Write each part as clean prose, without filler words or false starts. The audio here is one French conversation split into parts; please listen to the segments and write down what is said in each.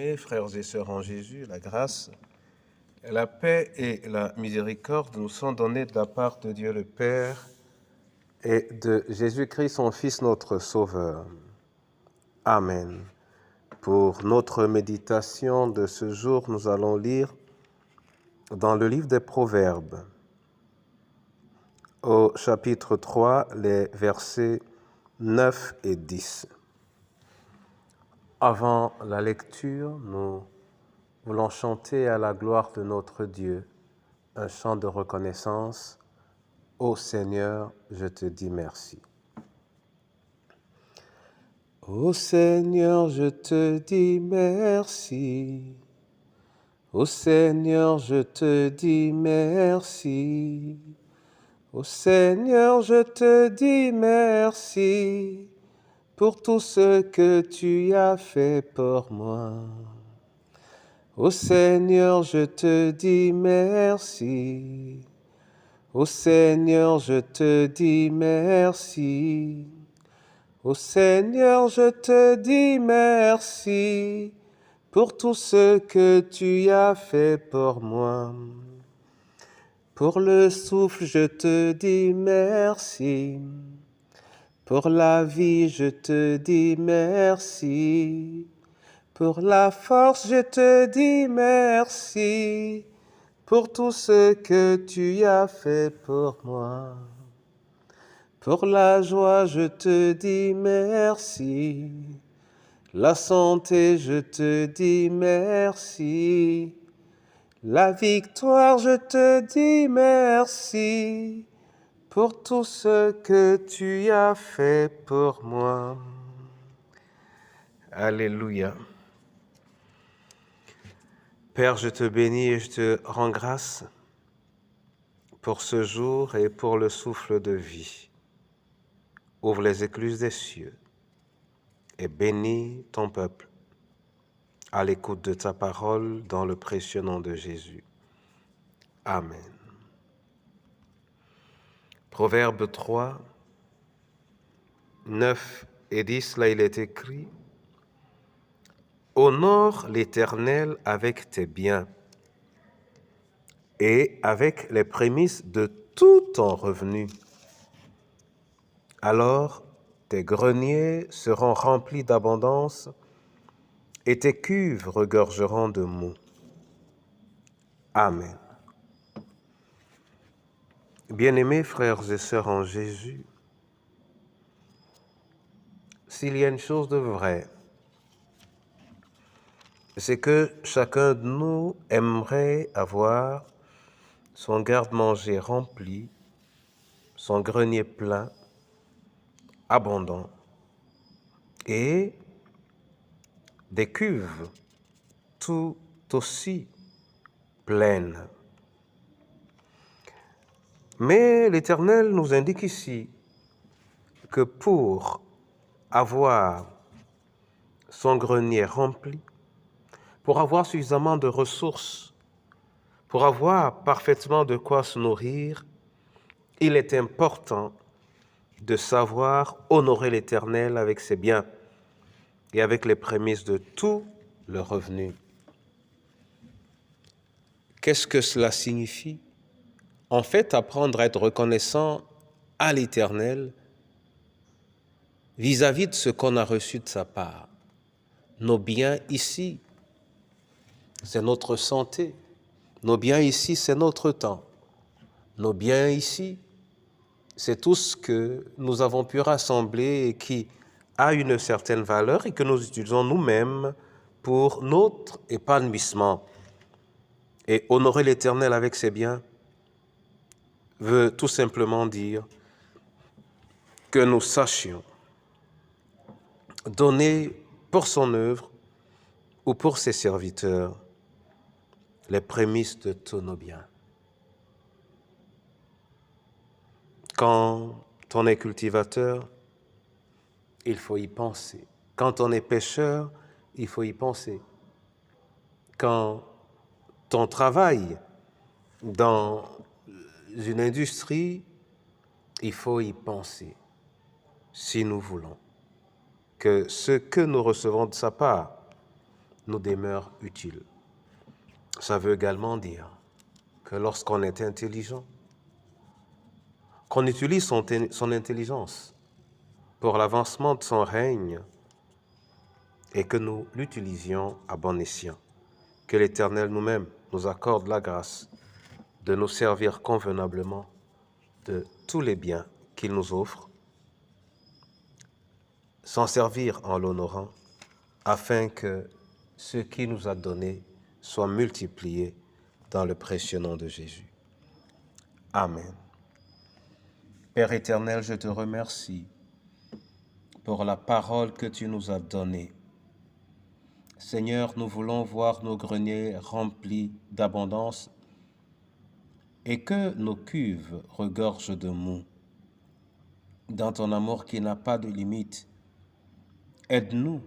Mes frères et sœurs en Jésus, la grâce, la paix et la miséricorde nous sont données de la part de Dieu le Père et de Jésus-Christ, son Fils, notre Sauveur. Amen. Pour notre méditation de ce jour, nous allons lire dans le livre des Proverbes, au chapitre 3, les versets 9 et 10. Avant la lecture, nous voulons chanter à la gloire de notre Dieu un chant de reconnaissance. Ô Seigneur, je te dis merci. Ô Seigneur, je te dis merci. Ô Seigneur, je te dis merci. Ô Seigneur, je te dis merci pour tout ce que tu as fait pour moi. Ô Seigneur, je te dis merci. Ô Seigneur, je te dis merci. Ô Seigneur, je te dis merci pour tout ce que tu as fait pour moi. Pour le souffle, je te dis merci. Pour la vie, je te dis merci. Pour la force, je te dis merci. Pour tout ce que tu as fait pour moi. Pour la joie, je te dis merci. La santé, je te dis merci. La victoire, je te dis merci. Pour tout ce que tu as fait pour moi. Alléluia. Père, je te bénis et je te rends grâce pour ce jour et pour le souffle de vie. Ouvre les écluses des cieux et bénis ton peuple à l'écoute de ta parole dans le précieux nom de Jésus. Amen. Proverbe 3, 9 et 10, là il est écrit « Honore l'Éternel avec tes biens et avec les prémices de tout ton revenu. Alors tes greniers seront remplis d'abondance et tes cuves regorgeront de mou. Amen. » Bien-aimés frères et sœurs en Jésus, s'il y a une chose de vraie, c'est que chacun de nous aimerait avoir son garde-manger rempli, son grenier plein, abondant, et des cuves tout aussi pleines. Mais l'Éternel nous indique ici que pour avoir son grenier rempli, pour avoir suffisamment de ressources, pour avoir parfaitement de quoi se nourrir, il est important de savoir honorer l'Éternel avec ses biens et avec les prémices de tout le revenu. Qu'est-ce que cela signifie? En fait, apprendre à être reconnaissant à l'Éternel vis-à-vis de ce qu'on a reçu de sa part. Nos biens ici, c'est notre santé. Nos biens ici, c'est notre temps. Nos biens ici, c'est tout ce que nous avons pu rassembler et qui a une certaine valeur et que nous utilisons nous-mêmes pour notre épanouissement. Et honorer l'Éternel avec ses biens veut tout simplement dire que nous sachions donner pour son œuvre ou pour ses serviteurs les prémices de tous nos biens. Quand on est cultivateur, il faut y penser. Quand on est pêcheur, il faut y penser. Quand on travaille dans une industrie, il faut y penser. Si nous voulons que ce que nous recevons de sa part nous demeure utile. Ça veut également dire que lorsqu'on est intelligent, qu'on utilise son intelligence pour l'avancement de son règne et que nous l'utilisions à bon escient. Que l'Éternel nous-mêmes nous accorde la grâce de nous servir convenablement de tous les biens qu'il nous offre, s'en servir en l'honorant, afin que ce qu'il nous a donné soit multiplié dans le précieux nom de Jésus. Amen. Père éternel, je te remercie pour la parole que tu nous as donnée. Seigneur, nous voulons voir nos greniers remplis d'abondance et que nos cuves regorgent de mou. Dans ton amour qui n'a pas de limite, aide-nous,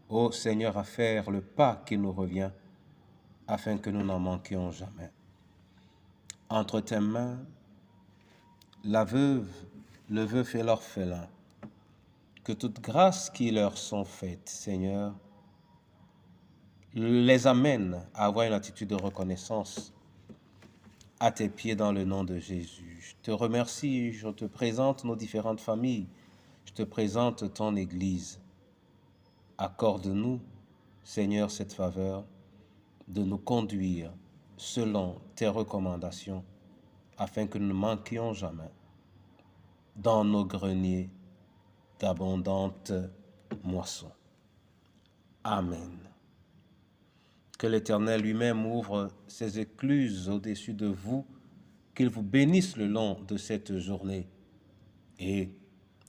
ô Seigneur, à faire le pas qui nous revient, afin que nous n'en manquions jamais. Entre tes mains, la veuve, le veuf et l'orphelin, que toute grâce qui leur sont faites, Seigneur, les amène à avoir une attitude de reconnaissance à tes pieds dans le nom de Jésus. Je te remercie, je te présente nos différentes familles, je te présente ton Église. Accorde-nous, Seigneur, cette faveur de nous conduire selon tes recommandations, afin que nous ne manquions jamais dans nos greniers d'abondantes moissons. Amen. Que l'Éternel lui-même ouvre ses écluses au-dessus de vous, qu'il vous bénisse le long de cette journée et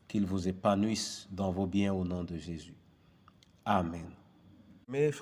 qu'il vous épanouisse dans vos biens au nom de Jésus. Amen.